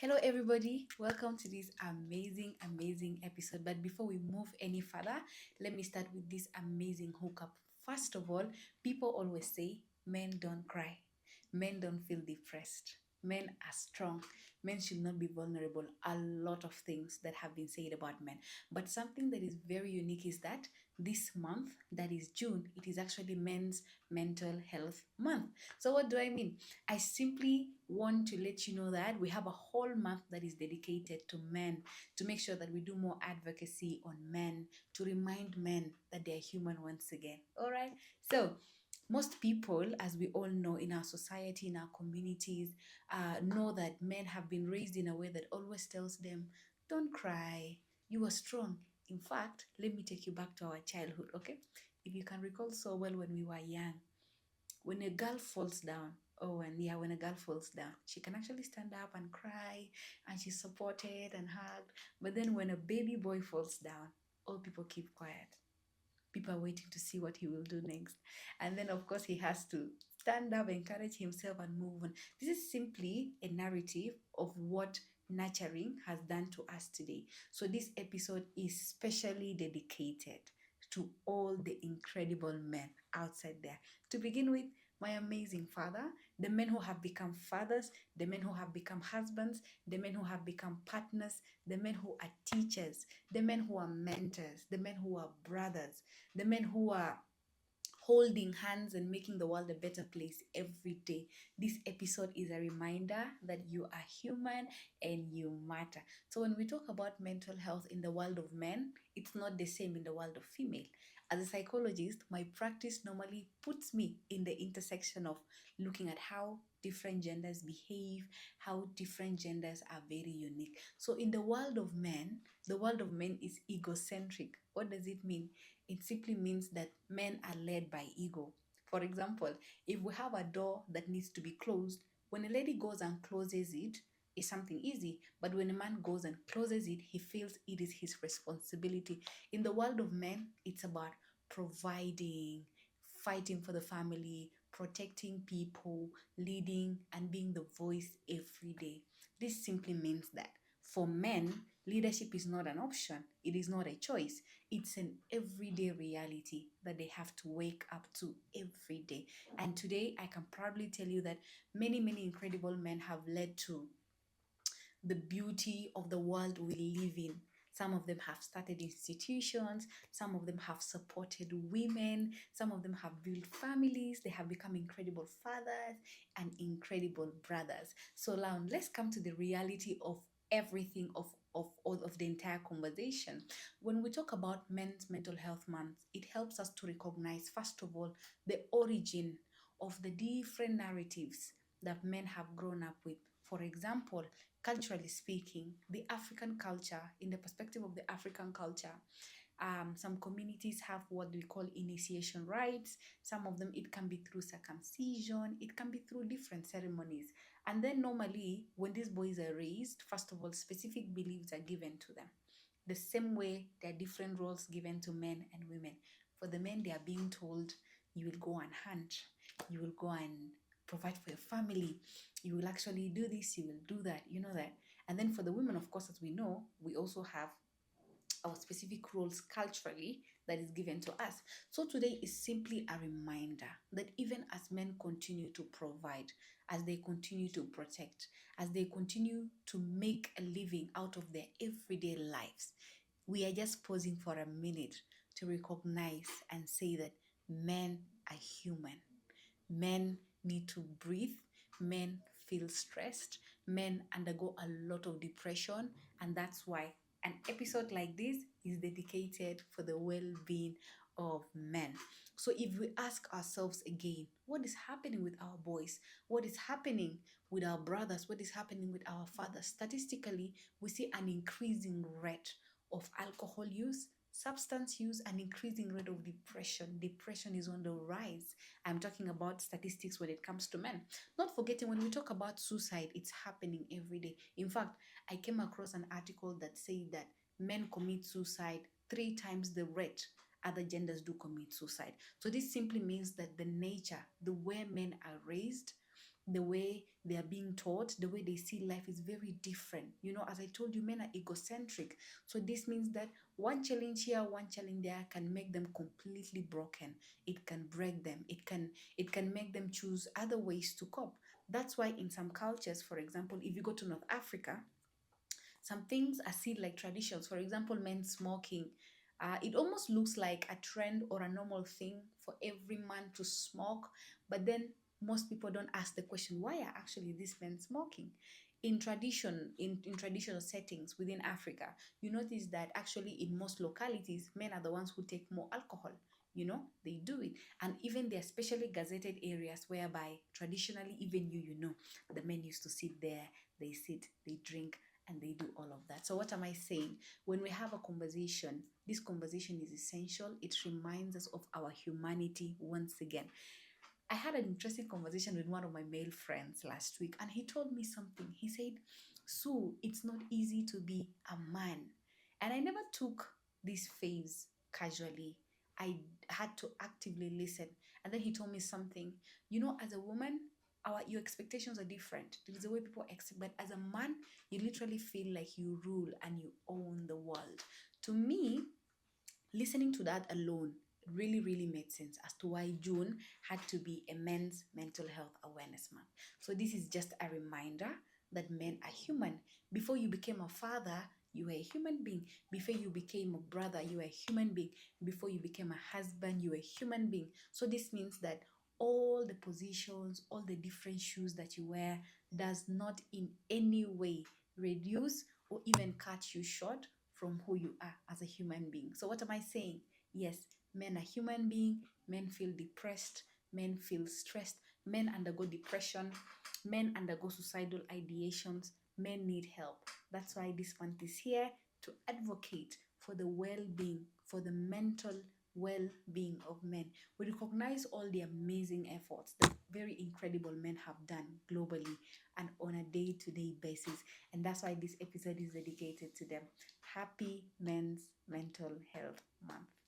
Hello, everybody. Welcome to this amazing episode. But before we move any further, let me start with this amazing hookup. First of all, people always say men don't cry, men don't feel depressed, men are strong, men should not be vulnerable. A lot of things that have been said about men. But something that is very unique is that this month, that is June, it is actually Men's Mental Health Month. So, what do I mean? I simply want to let you know that we have a whole month that is dedicated to men to make sure that we do more advocacy on men, to remind men that they are human once again. All right. So, most people, as we all know in our society, in our communities, know that men have been raised in a way that always tells them, don't cry, you are strong. In fact, let me take you back to our childhood, okay? If you can recall so well when we were young, when a girl falls down, when a girl falls down, she can actually stand up and cry and she's supported and hugged. But then when a baby boy falls down, all people keep quiet. People are waiting to see what he will do next. And then, of course, he has to stand up, encourage himself, and move on. This is simply a narrative of what nurturing has done to us today. So, this episode is specially dedicated to all the incredible men outside there. To begin with, my amazing father, the men who have become fathers, the men who have become husbands, the men who have become partners, the men who are teachers, the men who are mentors, the men who are brothers, the men who are holding hands and making the world a better place every day. This episode is a reminder that you are human and you matter. So, when we talk about mental health in the world of men, it's not the same in the world of female. As a psychologist, my practice normally puts me in the intersection of looking at how different genders behave, how different genders are very unique. So, in the world of men is egocentric. What does it mean? It simply means that men are led by ego. For example, if we have a door that needs to be closed, when a lady goes and closes it, it's something easy. But when a man goes and closes it, he feels it is his responsibility. In the world of men, it's about providing, fighting for the family, protecting people, leading, and being the voice every day. This simply means that for men, leadership is not an option, it is not a choice. It's an everyday reality that they have to wake up to every day. And today, I can proudly tell you that many incredible men have led to the beauty of the world we live in. Some of them have started institutions, some of them have supported women, some of them have built families, they have become incredible fathers and incredible brothers. So now let's come to the reality of everything of all of the entire conversation. When we talk about Men's Mental Health Month, it helps us to recognize, first of all, the origin of the different narratives that men have grown up with. For example, culturally speaking, the African culture, in the perspective of the African culture, some communities have what we call initiation rites. Some of them, it can be through circumcision, it can be through different ceremonies. And then, normally, when these boys are raised, first of all, specific beliefs are given to them. The same way there are different roles given to men and women. For the men, they are being told, you will go and hunt, you will go and provide for your family, you will actually do this, you will do that, you know that. And then for the women, of course, as we know, we also have our specific roles culturally that is given to us. So today is simply a reminder that even as men continue to provide, as they continue to protect, as they continue to make a living out of their everyday lives, we are just pausing for a minute to recognize and say that men are human. Men need to breathe, men feel stressed, men undergo a lot of depression, and that's why an episode like this is dedicated for the well-being of men. So if we ask ourselves again, what is happening with our boys? What is happening with our brothers? What is happening with our fathers? Statistically, we see an increasing rate of alcohol use, substance use, an increasing rate of depression. Depression is on the rise. I'm talking about statistics when it comes to men. Not forgetting, when we talk about suicide, it's happening every day. In fact, I came across an article that said that men commit suicide 3 times the rate other genders do commit suicide. So this simply means that the nature, the way men are raised, the way they are being taught, the way they see life is very different. You know, as I told you, men are egocentric. So this means that one challenge here, one challenge there can make them completely broken. It can break them. It can make them choose other ways to cope. That's why in some cultures, for example, if you go to North Africa, some things are seen like traditions. For example, men smoking. It almost looks like a trend or a normal thing for every man to smoke, but then most people don't ask the question, why are actually these men smoking? In traditional settings within Africa, you notice that actually in most localities, men are the ones who take more alcohol. You know, they do it. And even there are specially gazetted areas whereby traditionally, even you know, the men used to sit there, they sit, they drink, and they do all of that. So, what am I saying? When we have a conversation, this conversation is essential. It reminds us of our humanity once again. I had an interesting conversation with one of my male friends last week, and he told me something. He said, Sue, it's not easy to be a man. And I never took this phase casually. I had to actively listen. And then he told me something. You know, as a woman, your expectations are different. There is a way people expect, but as a man, you literally feel like you rule and you own the world. To me, listening to that alone really made sense as to why June had to be a men's mental health awareness month. So this is just a reminder that men are human. Before you became a father, you were a human being. Before you became a brother, you were a human being. Before you became a husband, you were a human being. So this means that all the positions, all the different shoes that you wear does not in any way reduce or even cut you short from who you are as a human being. So what am I saying? Yes, men are human beings. Men feel depressed. Men feel stressed. Men undergo depression. Men undergo suicidal ideations. Men need help. That's why this month is here to advocate for the well-being, for the mental well-being of men. We recognize all the amazing efforts that very incredible men have done globally and on a day-to-day basis. And that's why this episode is dedicated to them. Happy Men's Mental Health Month.